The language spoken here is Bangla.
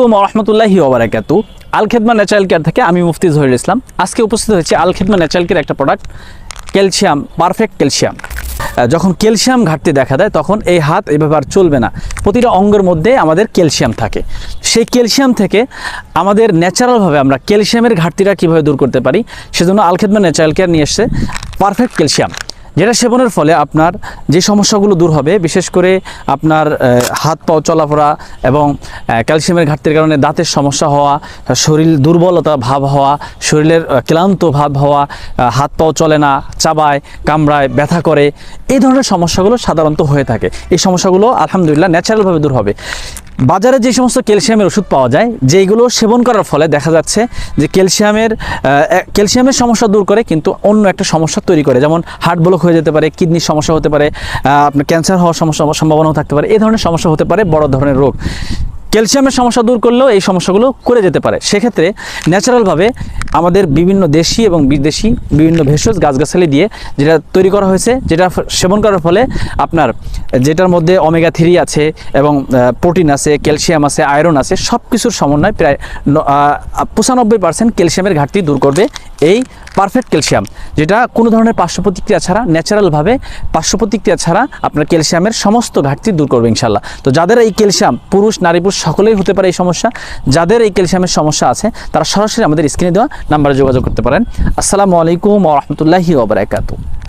রহমতুল্লাহি ওবারাকাতু। আল খেদমা ন্যাচারাল কেয়ার থেকে আমি মুফতি জহিরুল ইসলাম। আজকে উপস্থিত হয়েছে আল খেদমা ন্যাচারাল কেয়ার একটা প্রোডাক্ট, ক্যালসিয়াম, পারফেক্ট ক্যালসিয়াম। যখন ক্যালসিয়াম ঘাটতি দেখা দেয় তখন এই হাত এইভাবে আর চলবে না। প্রতিটা অঙ্গের মধ্যে আমাদের ক্যালসিয়াম থাকে। সেই ক্যালসিয়াম থেকে আমাদের ন্যাচারালভাবে আমরা ক্যালসিয়ামের ঘাটতিটা কীভাবে দূর করতে পারি, সেজন্য আল খেদমা ন্যাচারাল কেয়ার নিয়ে এসছে পারফেক্ট ক্যালসিয়াম, যেটা সেবনের ফলে আপনার যে সমস্যাগুলো দূর হবে, বিশেষ করে আপনার হাত পাও চলাফেরা এবং ক্যালসিয়ামের ঘাটতির কারণে দাঁতের সমস্যা হওয়া, শরীর দুর্বলতা ভাব হওয়া, শরীরের ক্লান্ত ভাব হওয়া, হাত পাও চলে না, চাবায়, কামড়ায়, ব্যথা করে, এই ধরনের সমস্যাগুলো সাধারণত হয়ে থাকে। এই সমস্যাগুলো আলহামদুলিল্লাহ ন্যাচারালভাবে দূর হবে। বাজারে যে সমস্ত ক্যালসিয়ামের ওষুধ পাওয়া যায়, যেগুলো সেবন করার ফলে দেখা যাচ্ছে যে ক্যালসিয়ামের সমস্যা দূর করে কিন্তু অন্য একটা সমস্যা তৈরি করে, যেমন হার্ট ব্লক হয়ে যেতে পারে, কিডনির সমস্যা হতে পারে, আপনার ক্যান্সার হওয়ার সম্ভাবনাও থাকতে পারে। এই ধরনের সমস্যা হতে পারে, বড় ধরনের রোগ। ক্যালসিয়ামের সমস্যা দূর করলেও এই সমস্যাগুলো করে যেতে পারে। সেক্ষেত্রে ন্যাচারালভাবে আমাদের বিভিন্ন দেশি এবং বিদেশি বিভিন্ন ভেষজ গাছগাছালি দিয়ে যেটা তৈরি করা হয়েছে, যেটা সেবন করার ফলে আপনার যেটার মধ্যে ওমেগা 3 আছে এবং প্রোটিন আছে, ক্যালসিয়াম আছে, আয়রন আছে, সব কিছুর সমন্বয় প্রায় 95% ক্যালসিয়ামের ঘাটতি দূর করবে এই পারফেক্ট ক্যালসিয়াম, যেটা কোনো ধরনের পার্শ্ব প্রতিক্রিয়া ছাড়া, ন্যাচারালভাবে পার্শ্ব প্রতিক্রিয়া ছাড়া আপনার ক্যালসিয়ামের সমস্ত ঘাটতি দূর করবে ইনশাল্লাহ। তো যাদের এই ক্যালসিয়াম, পুরুষ নারী পুরুষ সকলেই হতে পারে এই সমস্যা, যাদের এই ক্যালসিয়ামের সমস্যা আছে তারা সরাসরি আমাদের স্ক্রিনে দেওয়া নাম্বারে যোগাযোগ করতে পারেন। আসসালামু আলাইকুম ওয়া রাহমাতুল্লাহি ওয়া বারাকাতুহু।